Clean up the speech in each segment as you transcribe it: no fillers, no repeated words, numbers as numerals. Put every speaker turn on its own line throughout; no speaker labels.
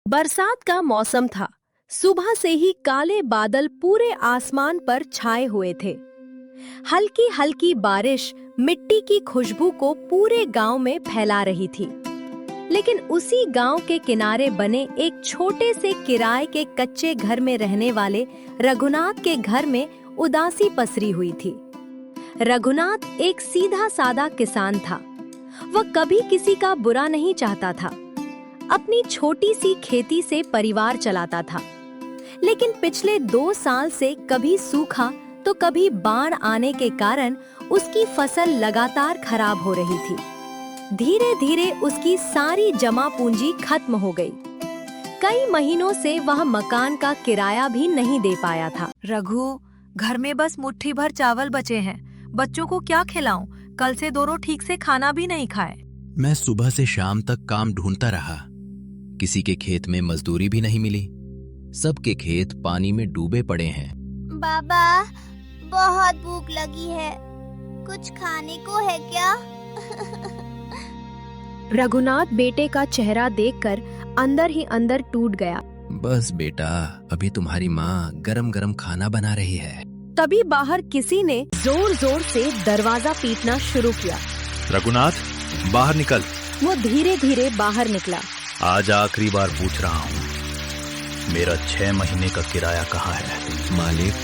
बरसात का मौसम था। सुबह से ही काले बादल पूरे आसमान पर छाए हुए थे। हल्की हल्की बारिश मिट्टी की खुशबू को पूरे गांव में फैला रही थी। लेकिन उसी गांव के किनारे बने एक छोटे से किराए के कच्चे घर में रहने वाले रघुनाथ के घर में उदासी पसरी हुई थी। रघुनाथ एक सीधा साधा किसान था। वह कभी किसी का बुरा नहीं चाहता था। अपनी छोटी सी खेती से परिवार चलाता था। लेकिन पिछले 2 साल से कभी सूखा तो कभी बाढ़ आने के कारण उसकी फसल लगातार खराब हो रही थी। धीरे धीरे उसकी सारी जमा पूंजी खत्म हो गई। कई महीनों से वह मकान का किराया भी नहीं दे पाया था।
रघु, घर में बस मुट्ठी भर चावल बचे हैं। बच्चों को क्या खिलाऊं? कल से दोनों ठीक से खाना भी नहीं खाए।
मैं सुबह से शाम तक काम ढूंढता रहा। किसी के खेत में मजदूरी भी नहीं मिली। सबके खेत पानी में डूबे पड़े हैं।
बाबा, बहुत भूख लगी है। कुछ खाने को है क्या?
रघुनाथ बेटे का चेहरा देखकर अंदर ही अंदर टूट गया।
बस बेटा, अभी तुम्हारी माँ गरम गरम खाना बना रही है।
तभी बाहर किसी ने जोर जोर से दरवाजा पीटना शुरू किया।
रघुनाथ, बाहर निकल।
वो धीरे धीरे बाहर निकला।
आज आखिरी बार पूछ रहा हूँ, मेरा 6 महीने का किराया कहाँ है?
मालिक,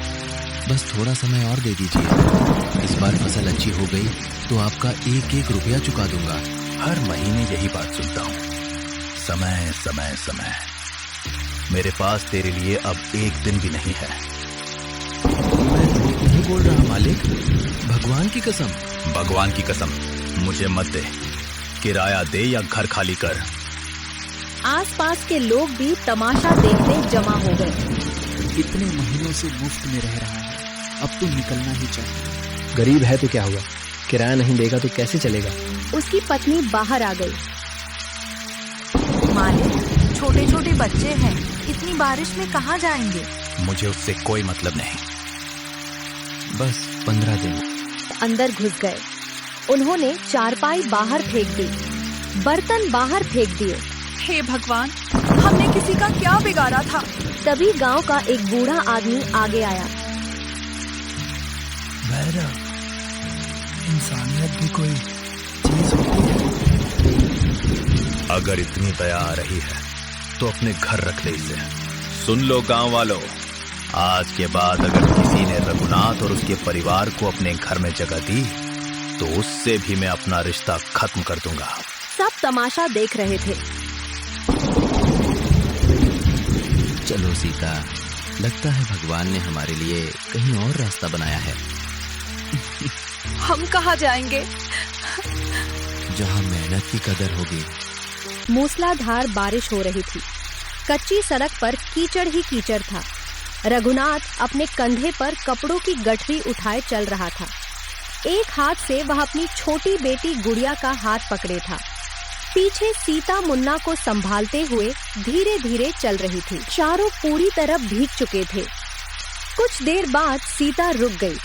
बस थोड़ा समय और दे दीजिए। इस बार फसल अच्छी हो गई तो आपका 1-1 रुपया चुका दूंगा।
हर महीने यही बात सुनता हूँ, समय समय समय। मेरे पास तेरे लिए अब 1 दिन भी नहीं है।
मैं झूठ नहीं बोल रहा मालिक, भगवान की कसम।
भगवान की कसम मुझे मत दे। किराया दे या घर खाली कर।
आसपास के लोग भी तमाशा देखने जमा हो गए।
इतने महीनों से मुफ्त में रह रहा है, अब तो निकलना ही चाहिए।
गरीब है तो क्या हुआ, किराया नहीं देगा तो कैसे चलेगा?
उसकी पत्नी बाहर आ गई।
मालिक, छोटे छोटे बच्चे हैं, इतनी बारिश में कहाँ जाएंगे?
मुझे उससे कोई मतलब नहीं।
बस 15 दिन।
अंदर घुस गए। उन्होंने चारपाई बाहर फेंक दी, बर्तन बाहर फेंक दिए।
हे भगवान, हमने किसी का क्या बिगाड़ा था?
तभी गांव का एक बूढ़ा आदमी आगे आया।
भैरव, इंसानियत भी कोई चीज होती है।
अगर इतनी दया आ रही है तो अपने घर रख ले इसे। सुन लो गांव वालों, आज के बाद अगर किसी ने रघुनाथ और उसके परिवार को अपने घर में जगह दी तो उससे भी मैं अपना रिश्ता खत्म कर दूंगा।
सब तमाशा देख रहे थे।
चलो सीता, लगता है भगवान ने हमारे लिए कहीं और रास्ता बनाया है।
हम कहाँ जाएंगे?
जहाँ मेहनत की कदर होगी।
मूसलाधार बारिश हो रही थी। कच्ची सड़क पर कीचड़ ही कीचड़ था। रघुनाथ अपने कंधे पर कपड़ों की गठरी उठाए चल रहा था। एक हाथ से वह अपनी छोटी बेटी गुड़िया का हाथ पकड़े था। पीछे सीता मुन्ना को संभालते हुए धीरे धीरे चल रही थी। चारों पूरी तरह भीग चुके थे। कुछ देर बाद सीता रुक गई।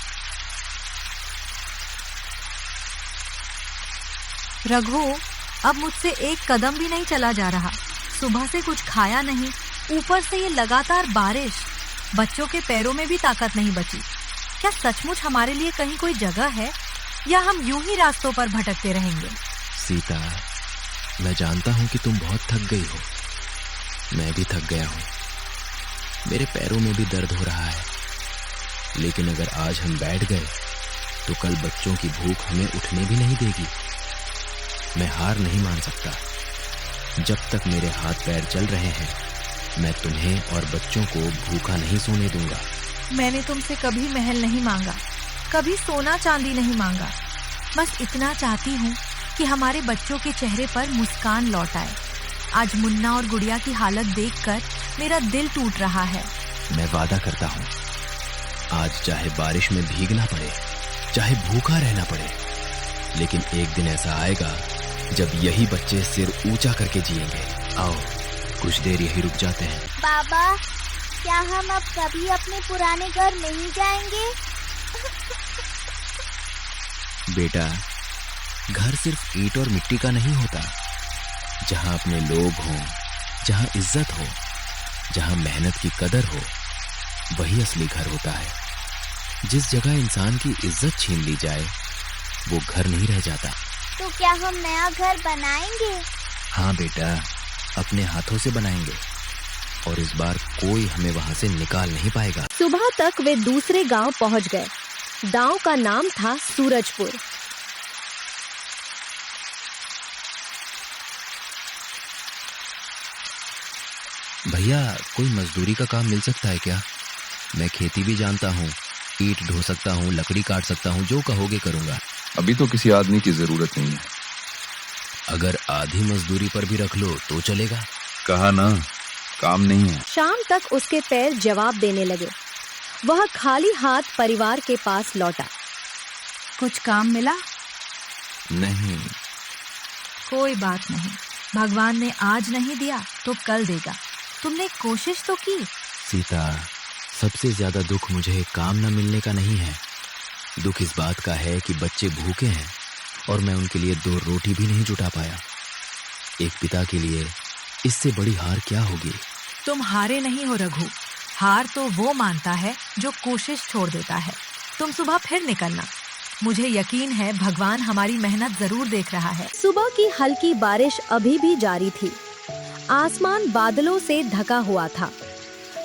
रघु, अब मुझसे एक कदम भी नहीं चला जा रहा। सुबह से कुछ खाया नहीं, ऊपर से ये लगातार बारिश। बच्चों के पैरों में भी ताकत नहीं बची। क्या सचमुच हमारे लिए कहीं कोई जगह है या हम यूं ही रास्तों पर भटकते रहेंगे?
सीता, मैं जानता हूँ कि तुम बहुत थक गई हो। मैं भी थक गया हूँ। मेरे पैरों में भी दर्द हो रहा है। लेकिन अगर आज हम बैठ गए तो कल बच्चों की भूख हमें उठने भी नहीं देगी। मैं हार नहीं मान सकता। जब तक मेरे हाथ पैर चल रहे हैं, मैं तुम्हें और बच्चों को भूखा नहीं सोने दूंगा।
मैंने तुमसे कभी महल नहीं मांगा, कभी सोना चांदी नहीं मांगा। बस इतना चाहती हूँ कि हमारे बच्चों के चेहरे पर मुस्कान लौट आए। आज मुन्ना और गुड़िया की हालत देखकर मेरा दिल टूट रहा है।
मैं वादा करता हूँ, आज चाहे बारिश में भीगना पड़े, चाहे भूखा रहना पड़े, लेकिन एक दिन ऐसा आएगा जब यही बच्चे सिर ऊंचा करके जिएंगे। आओ, कुछ देर यही रुक जाते हैं।
बाबा, क्या हम अब कभी अपने पुराने घर नहीं जाएंगे?
बेटा, घर सिर्फ ईंट और मिट्टी का नहीं होता। जहाँ अपने लोग हों, जहां इज्जत हो, जहां मेहनत की कदर हो, वही असली घर होता है। जिस जगह इंसान की इज्जत छीन ली जाए, वो घर नहीं रह जाता।
तो क्या हम नया घर बनाएंगे?
हाँ बेटा, अपने हाथों से बनाएंगे और इस बार कोई हमें वहां से निकाल नहीं पाएगा।
सुबह तक वे दूसरे गांव पहुंच गए। गांव का नाम था सूरजपुर।
भैया, कोई मजदूरी का काम मिल सकता है क्या? मैं खेती भी जानता हूँ, ईंट ढो सकता हूँ, लकड़ी काट सकता हूँ, जो कहोगे करूँगा।
अभी तो किसी आदमी की जरूरत नहीं है।
अगर आधी मजदूरी पर भी रख लो तो चलेगा।
कहा ना, काम नहीं है।
शाम तक उसके पैर जवाब देने लगे। वह खाली हाथ परिवार के पास लौटा।
कुछ काम मिला?
नहीं।
कोई बात नहीं, भगवान ने आज नहीं दिया तो कल देगा। तुमने कोशिश तो की।
सीता, सबसे ज्यादा दुख मुझे काम न मिलने का नहीं है। दुख इस बात का है कि बच्चे भूखे हैं और मैं उनके लिए 2 रोटी भी नहीं जुटा पाया। एक पिता के लिए इससे बड़ी हार क्या होगी?
तुम हारे नहीं हो रघु। हार तो वो मानता है जो कोशिश छोड़ देता है। तुम सुबह फिर निकलना। मुझे यकीन है भगवान हमारी मेहनत जरूर देख रहा है।
सुबह की हल्की बारिश अभी भी जारी थी। आसमान बादलों से ढका हुआ था।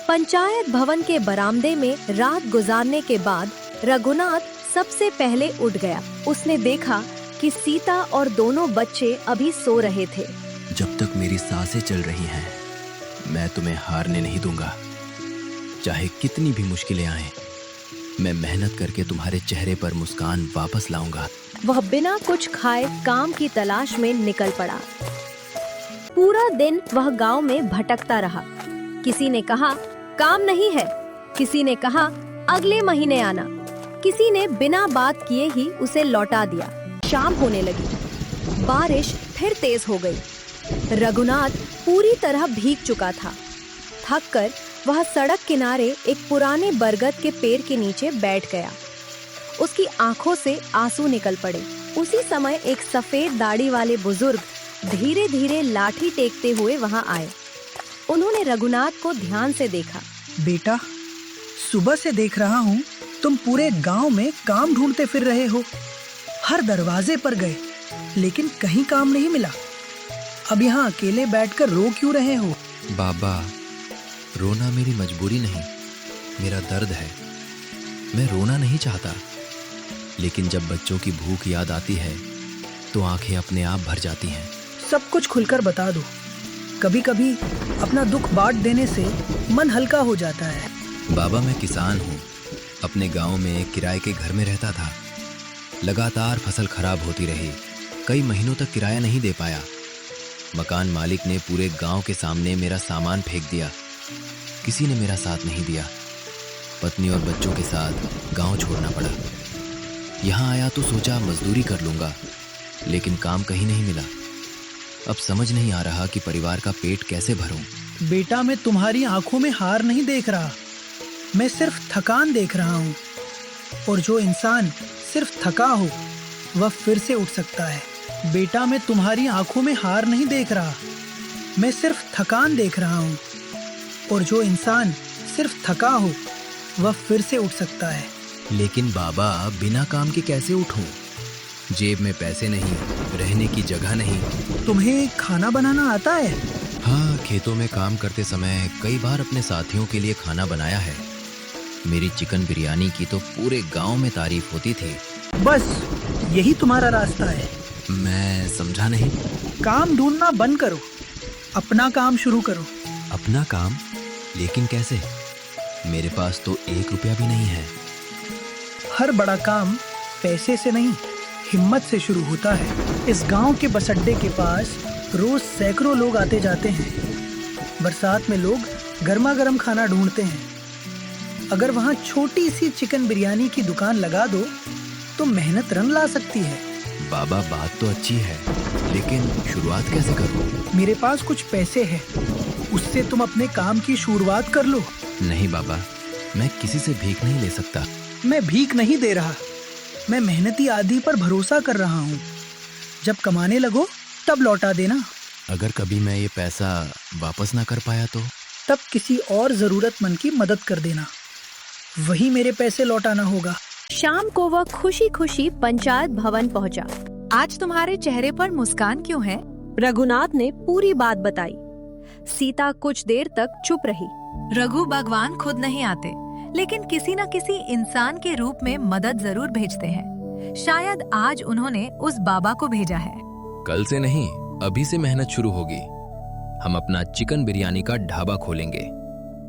पंचायत भवन के बरामदे में रात गुजारने के बाद रघुनाथ सबसे पहले उठ गया। उसने देखा कि सीता और दोनों बच्चे अभी सो रहे थे।
जब तक मेरी सांसें चल रही हैं, मैं तुम्हें हारने नहीं दूंगा। चाहे कितनी भी मुश्किलें आएं, मैं मेहनत करके तुम्हारे चेहरे पर मुस्कान वापस लाऊंगा।
वह बिना कुछ खाए काम की तलाश में निकल पड़ा। पूरा दिन वह गांव में भटकता रहा। किसी ने कहा काम नहीं है, किसी ने कहा अगले महीने आना, किसी ने बिना बात किए ही उसे लौटा दिया। शाम होने लगी। बारिश फिर तेज हो गई। रघुनाथ पूरी तरह भीग चुका था। थककर वह सड़क किनारे एक पुराने बरगद के पेड़ के नीचे बैठ गया। उसकी आंखों से आंसू निकल पड़े। उसी समय एक सफेद दाढ़ी वाले बुजुर्ग धीरे धीरे लाठी टेकते हुए वहां आए। उन्होंने रघुनाथ को ध्यान से देखा।
बेटा, सुबह से देख रहा हूँ तुम पूरे गांव में काम ढूंढते फिर रहे हो। हर दरवाजे पर गए लेकिन कहीं काम नहीं मिला। अब यहाँ अकेले बैठकर रो क्यों रहे हो?
बाबा, रोना मेरी मजबूरी नहीं, मेरा दर्द है। मैं रोना नहीं चाहता, लेकिन जब बच्चों की भूख याद आती है तो आंखें अपने आप भर जाती हैं।
सब कुछ खुलकर बता दो। कभी कभी अपना दुख बांट देने से मन हल्का हो जाता है।
बाबा, मैं किसान हूँ। अपने गांव में एक किराए के घर में रहता था। लगातार फसल खराब होती रही। कई महीनों तक किराया नहीं दे पाया। मकान मालिक ने पूरे गांव के सामने मेरा सामान फेंक दिया। किसी ने मेरा साथ नहीं दिया। पत्नी और बच्चों के साथ गांव छोड़ना पड़ा। यहाँ आया तो सोचा मजदूरी कर लूंगा, लेकिन काम कहीं नहीं मिला। अब समझ नहीं आ रहा कि परिवार का पेट कैसे भरूं।
बेटा, मैं तुम्हारी आंखों में हार नहीं देख रहा, मैं सिर्फ थकान देख रहा हूँ। और जो इंसान सिर्फ थका हो वह फिर से उठ सकता है। बेटा, मैं तुम्हारी आंखों में हार नहीं देख रहा, मैं सिर्फ थकान देख रहा हूँ। और जो इंसान सिर्फ थका हो वह फिर से उठ सकता है।
लेकिन बाबा, बिना काम के कैसे उठूं? जेब में पैसे नहीं, रहने की जगह नहीं।
तुम्हें खाना बनाना आता है?
हाँ, खेतों में काम करते समय कई बार अपने साथियों के लिए खाना बनाया है। मेरी चिकन बिरयानी की तो पूरे गांव में तारीफ होती थी।
बस यही तुम्हारा रास्ता है?
मैं समझा नहीं।
काम ढूंढना बंद करो, अपना काम शुरू करो।
अपना काम? लेकिन कैसे? मेरे पास तो 1 रुपया भी नहीं है।
हर बड़ा काम पैसे से नहीं, हिम्मत से शुरू होता है। इस गांव के बस अड्डे के पास रोज सैकड़ों लोग आते जाते हैं। बरसात में लोग गर्मा गर्म खाना ढूंढते हैं। अगर वहाँ छोटी सी चिकन बिरयानी की दुकान लगा दो तो मेहनत रंग ला सकती है।
बाबा, बात तो अच्छी है, लेकिन शुरुआत कैसे करूं?
मेरे पास कुछ पैसे हैं, उससे तुम अपने काम की शुरुआत कर लो।
नहीं बाबा, मैं किसी से भीख नहीं ले सकता।
मैं भीख नहीं दे रहा, मैं मेहनती आदमी पर भरोसा कर रहा हूँ। जब कमाने लगो तब लौटा देना।
अगर कभी मैं ये पैसा वापस ना कर पाया तो?
तब किसी और जरूरतमंद की मदद कर देना, वही मेरे पैसे लौटाना होगा।
शाम को वह खुशी खुशी पंचायत भवन पहुंचा।
आज तुम्हारे चेहरे पर मुस्कान क्यों है?
रघुनाथ ने पूरी बात बताई। सीता कुछ देर तक चुप रही।
रघु, भगवान खुद नहीं आते, लेकिन किसी न किसी इंसान के रूप में मदद जरूर भेजते हैं। शायद आज उन्होंने उस बाबा को भेजा है।
कल से नहीं, अभी से मेहनत शुरू होगी। हम अपना चिकन बिरयानी का ढाबा खोलेंगे।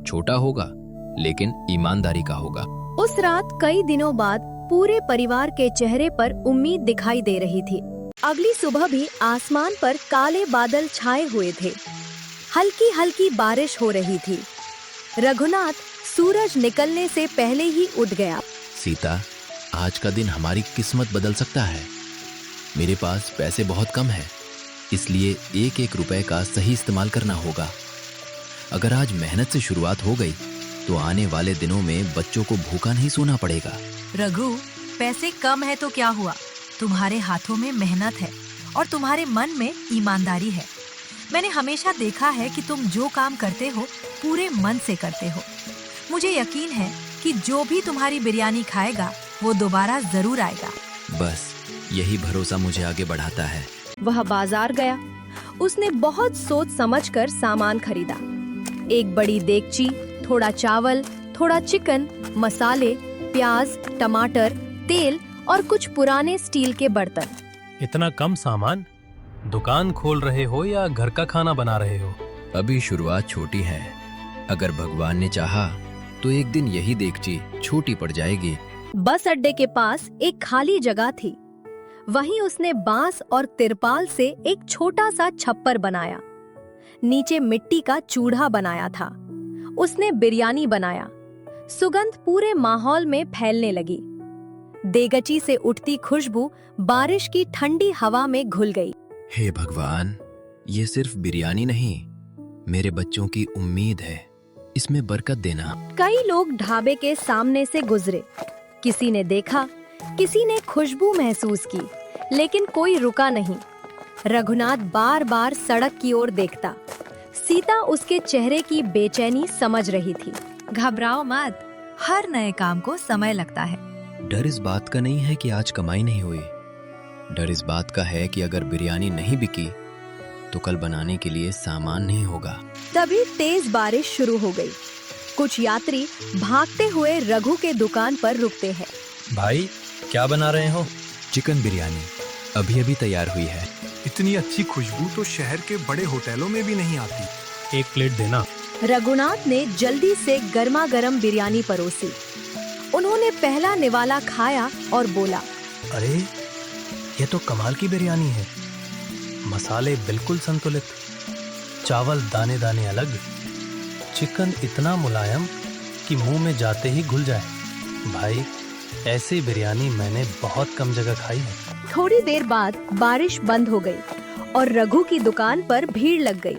छोटा होगा लेकिन ईमानदारी का होगा।
उस रात कई दिनों बाद पूरे परिवार के चेहरे पर उम्मीद दिखाई दे रही थी। अगली सुबह भी आसमान पर काले बादल छाए हुए थे। हल्की हल्की बारिश हो रही थी। रघुनाथ सूरज निकलने से पहले ही उठ गया।
सीता, आज का दिन हमारी किस्मत बदल सकता है। मेरे पास पैसे बहुत कम है, इसलिए एक एक रुपए का सही इस्तेमाल करना होगा। अगर आज मेहनत से शुरुआत हो गई तो आने वाले दिनों में बच्चों को भूखा नहीं सोना पड़ेगा।
रघु, पैसे कम है तो क्या हुआ? तुम्हारे हाथों में मेहनत है और तुम्हारे मन में ईमानदारी है। मैंने हमेशा देखा है कि तुम जो काम करते हो पूरे मन से करते हो। मुझे यकीन है कि जो भी तुम्हारी बिरयानी खाएगा वो दोबारा जरूर आएगा।
बस यही भरोसा मुझे आगे बढ़ाता है।
वह बाजार गया। उसने बहुत सोच समझकर सामान खरीदा। एक बड़ी देगची, थोड़ा चावल, थोड़ा चिकन, मसाले, प्याज, टमाटर, तेल और कुछ पुराने स्टील के बर्तन।
इतना कम सामान? दुकान खोल रहे हो या घर का खाना बना रहे हो?
अभी शुरुआत छोटी है। अगर भगवान ने चाहा तो एक दिन यही देगची छोटी पड़ जाएगी।
बस अड्डे के पास एक खाली जगह थी। वहीं उसने बांस और तिरपाल से एक छोटा सा छप्पर बनाया। नीचे मिट्टी का चूल्हा बनाया था। उसने बिरयानी बनाया। सुगंध पूरे माहौल में फैलने लगी। देगची से उठती खुशबू बारिश की ठंडी हवा में घुल गई।
हे भगवान, ये सिर्फ बिरयानी नहीं, मेरे बच्चों की उम्मीद है। इसमें बरकत देना।
कई लोग ढाबे के सामने से गुजरे। किसी ने देखा, किसी ने खुशबू महसूस की, लेकिन कोई रुका नहीं। रघुनाथ बार बार सड़क की ओर देखता। सीता उसके चेहरे की बेचैनी समझ रही थी।
घबराओ मत, हर नए काम को समय लगता है।
डर इस बात का नहीं है कि आज कमाई नहीं हुई। डर इस बात का है कि अगर बिरयानी नहीं बिकी तो कल बनाने के लिए सामान नहीं होगा।
तभी तेज बारिश शुरू हो गई। कुछ यात्री भागते हुए रघु के दुकान पर रुकते हैं।
भाई, क्या बना रहे हो?
चिकन बिरयानी अभी अभी तैयार हुई है।
इतनी अच्छी खुशबू तो शहर के बड़े होटलों में भी नहीं आती।
एक प्लेट देना।
रघुनाथ ने जल्दी से गर्मा गर्म बिरयानी परोसी। उन्होंने पहला निवाला खाया और बोला,
अरे, ये तो कमाल की बिरयानी है। मसाले बिल्कुल संतुलित, चावल दाने दाने अलग, चिकन इतना मुलायम कि मुंह में जाते ही घुल जाए। भाई, ऐसी बिरयानी मैंने बहुत कम जगह खाई है।
थोड़ी देर बाद बारिश बंद हो गई और रघु की दुकान पर भीड़ लग गई।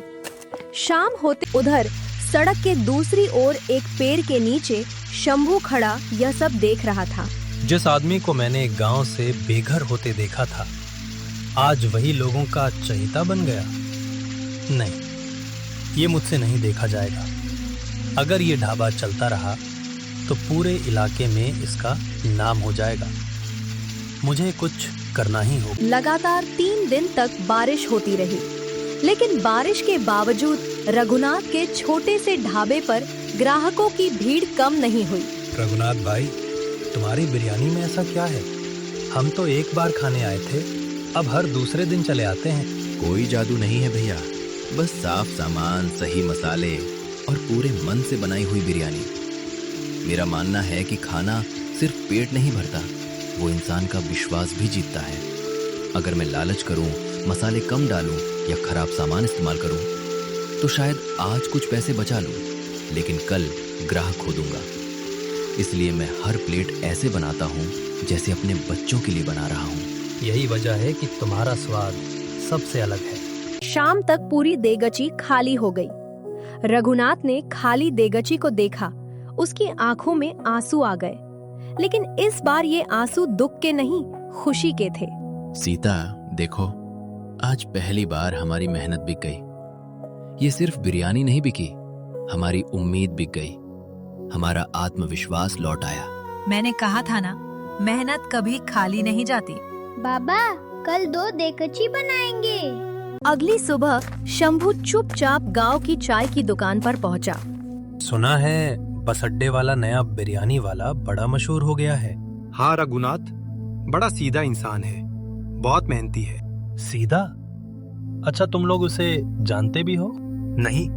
शाम होते उधर सड़क के दूसरी ओर एक पेड़ के नीचे शंभू खड़ा यह सब देख रहा था।
जिस आदमी को मैंने गांव से बेघर होते देखा था, आज वही लोगों का चहेता बन गया। नहीं, ये मुझसे नहीं देखा जाएगा। अगर ये ढाबा चलता रहा तो पूरे इलाके में इसका नाम हो जाएगा। मुझे कुछ करना ही होगा।
लगातार 3 दिन तक बारिश होती रही, लेकिन बारिश के बावजूद रघुनाथ के छोटे से ढाबे पर ग्राहकों की भीड़ कम नहीं हुई।
रघुनाथ भाई, तुम्हारी बिरयानी में ऐसा क्या है? हम तो एक बार खाने आए थे, अब हर दूसरे दिन चले आते हैं।
कोई जादू नहीं है भैया, बस साफ सामान, सही मसाले और पूरे मन से बनाई हुई बिरयानी। मेरा मानना है कि खाना सिर्फ पेट नहीं भरता, वो इंसान का विश्वास भी जीतता है। अगर मैं लालच करूं, मसाले कम डालूं या खराब सामान इस्तेमाल करूं, तो शायद आज कुछ पैसे बचा लूं, लेकिन कल ग्राहक खो दूंगा। इसलिए मैं हर प्लेट ऐसे बनाता हूं जैसे अपने बच्चों के लिए बना रहा हूं।
यही वजह है कि तुम्हारा स्वाद सबसे अलग है।
शाम तक पूरी देगची खाली हो गई। रघुनाथ ने खाली देगची को देखा। उसकी आंखों में आंसू आ गए, लेकिन इस बार ये आंसू दुख के नहीं, खुशी के थे।
सीता, देखो, आज पहली बार हमारी मेहनत बिक गई। ये सिर्फ बिरयानी नहीं बिकी, हमारी उम्मीद बिक गई, हमारा आत्मविश्वास लौट आया।
मैंने कहा था ना, मेहनत कभी खाली नहीं जाती।
बाबा कल 2 देकची बनाएंगे।
अगली सुबह शंभू चुपचाप गांव की चाय की दुकान पर पहुंचा।
सुना है बस अड्डे वाला नया बिरयानी वाला बड़ा मशहूर हो गया है।
हाँ रघुनाथ, बड़ा सीधा इंसान है, बहुत मेहनती है।
सीधा? अच्छा, तुम लोग उसे जानते भी हो?
नहीं,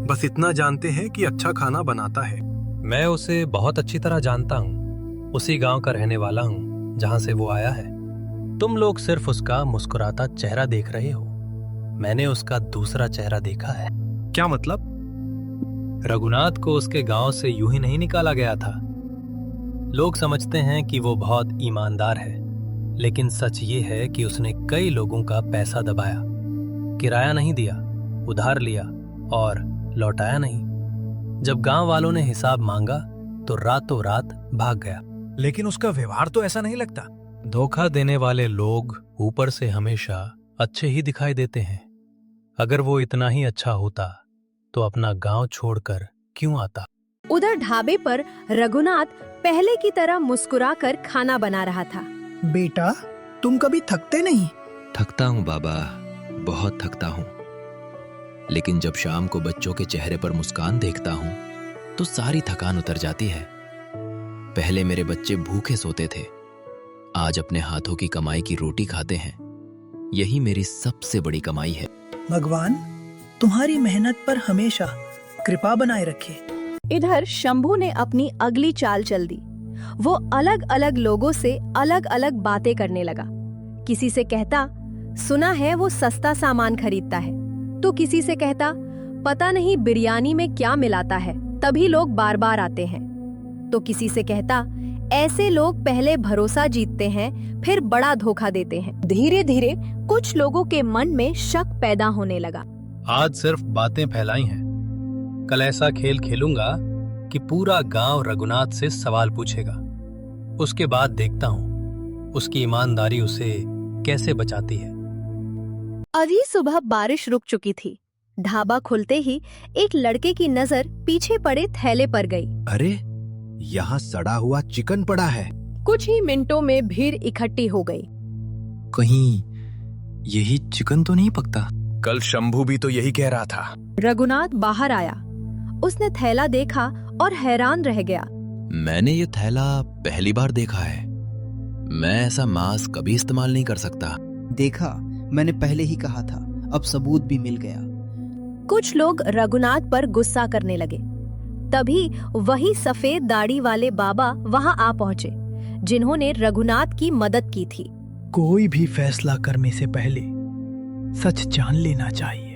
बस इतना जानते हैं कि अच्छा खाना बनाता है।
मैं उसे बहुत अच्छी तरह जानता हूँ। उसी गांव का रहने वाला हूँ जहाँ से वो आया है। तुम लोग सिर्फ उसका मुस्कुराता चेहरा देख रहे हो, मैंने उसका दूसरा चेहरा देखा है।
क्या मतलब?
रघुनाथ को उसके गांव से यूं ही नहीं निकाला गया था। लोग समझते हैं कि वो बहुत ईमानदार है, लेकिन सच ये है कि उसने कई लोगों का पैसा दबाया, किराया नहीं दिया, उधार लिया और लौटाया नहीं। जब गांव वालों ने हिसाब मांगा तो रातों रात भाग गया।
लेकिन उसका व्यवहार तो ऐसा नहीं लगता।
धोखा देने वाले लोग ऊपर से हमेशा अच्छे ही दिखाई देते हैं। अगर वो इतना ही अच्छा होता तो अपना गांव छोड़कर क्यों आता?
उधर ढाबे पर रघुनाथ पहले की तरह मुस्कुराकर खाना बना रहा था।
बेटा, तुम कभी थकते नहीं?
थकता हूँ बाबा, बहुत थकता हूँ, लेकिन जब शाम को बच्चों के चेहरे पर मुस्कान देखता हूँ तो सारी थकान उतर जाती है। पहले मेरे बच्चे भूखे सोते थे, आज अपने हाथों की कमाई की रोटी खाते हैं। यही मेरी सबसे बड़ी कमाई है।
भगवान तुम्हारी मेहनत पर हमेशा कृपा बनाए रखे।
इधर शंभू ने अपनी अगली चाल चल दी। वो अलग अलग लोगों से अलग अलग बातें करने लगा। किसी से कहता, सुना है वो सस्ता सामान खरीदता है, तो किसी से कहता, पता नहीं बिरयानी में क्या मिलाता है, तभी लोग बार बार आते हैं। तो किसी से कहता, ऐसे लोग पहले भरोसा जीतते हैं, फिर बड़ा धोखा देते हैं। धीरे धीरे कुछ लोगों के मन में शक पैदा होने लगा।
आज सिर्फ बातें फैलाई हैं, कल ऐसा खेल खेलूंगा कि पूरा गांव रघुनाथ से सवाल पूछेगा। उसके बाद देखता हूँ उसकी ईमानदारी उसे कैसे बचाती है।
अगली सुबह बारिश रुक चुकी थी। ढाबा खुलते ही एक लड़के की नजर पीछे पड़े थैले पर गई।
अरे, यहाँ सड़ा हुआ चिकन पड़ा है।
कुछ ही मिनटों में भीड़ इकट्ठी हो गई।
कहीं यही चिकन तो नहीं पकता?
कल शंभू भी तो यही कह रहा था।
रघुनाथ बाहर आया। उसने थैला देखा और हैरान रह गया।
मैंने ये थैला पहली बार देखा है। मैं ऐसा मांस कभी इस्तेमाल नहीं कर सकता।
देखा, मैंने पहले ही कहा था, अब सबूत भी मिल गया।
कुछ लोग रघुनाथ पर गुस्सा करने लगे। तभी वही सफेद दाढ़ी वाले बाबा वहां आ पहुंचे, जिन्होंने रघुनाथ की मदद की थी।
कोई भी फैसला करने से पहले सच जान लेना चाहिए।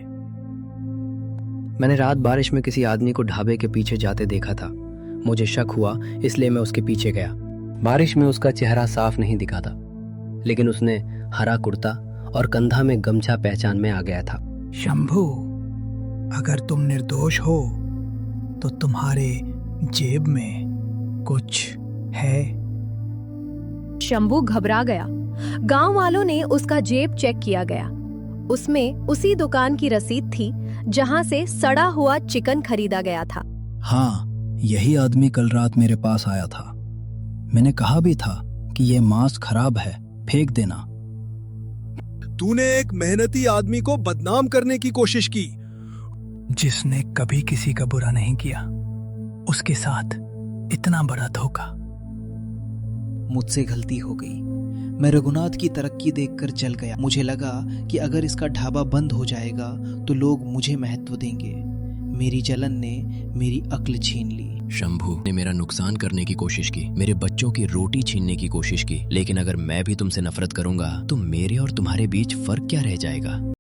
मैंने रात बारिश में किसी आदमी को ढाबे के पीछे जाते देखा था। मुझे शक हुआ, इसलिए मैं उसके पीछे गया। बारिश में उसका चेहरा साफ नहीं दिखा था, लेकिन उसने हरा कुर्ता और कंधा में गमछा पहचान में आ गया था।
शंभू, अगर तुम निर्दोष हो तो तुम्हारे जेब में कुछ है।
शंभू घबरा गया। गांव वालों ने उसका जेब चेक किया गया। उसमें उसी दुकान की रसीद थी जहां से सड़ा हुआ चिकन खरीदा गया था।
हाँ, यही आदमी कल रात मेरे पास आया था। मैंने कहा भी था कि ये मांस खराब है, फेंक देना।
तूने एक मेहनती आदमी को बदनाम करने की कोशिश की।
जिसने कभी किसी का बुरा नहीं किया, उसके साथ इतना बड़ा धोखा।
मुझसे गलती हो गई। मैं रघुनाथ की तरक्की देखकर चल गया। मुझे लगा कि अगर इसका ढाबा बंद हो जाएगा तो लोग मुझे महत्व देंगे। मेरी जलन ने मेरी अक्ल छीन ली।
शंभू ने मेरा नुकसान करने की कोशिश की, मेरे बच्चों की रोटी छीनने की कोशिश की, लेकिन अगर मैं भी तुमसे नफरत करूंगा तो मेरे और तुम्हारे बीच फर्क क्या रह जाएगा?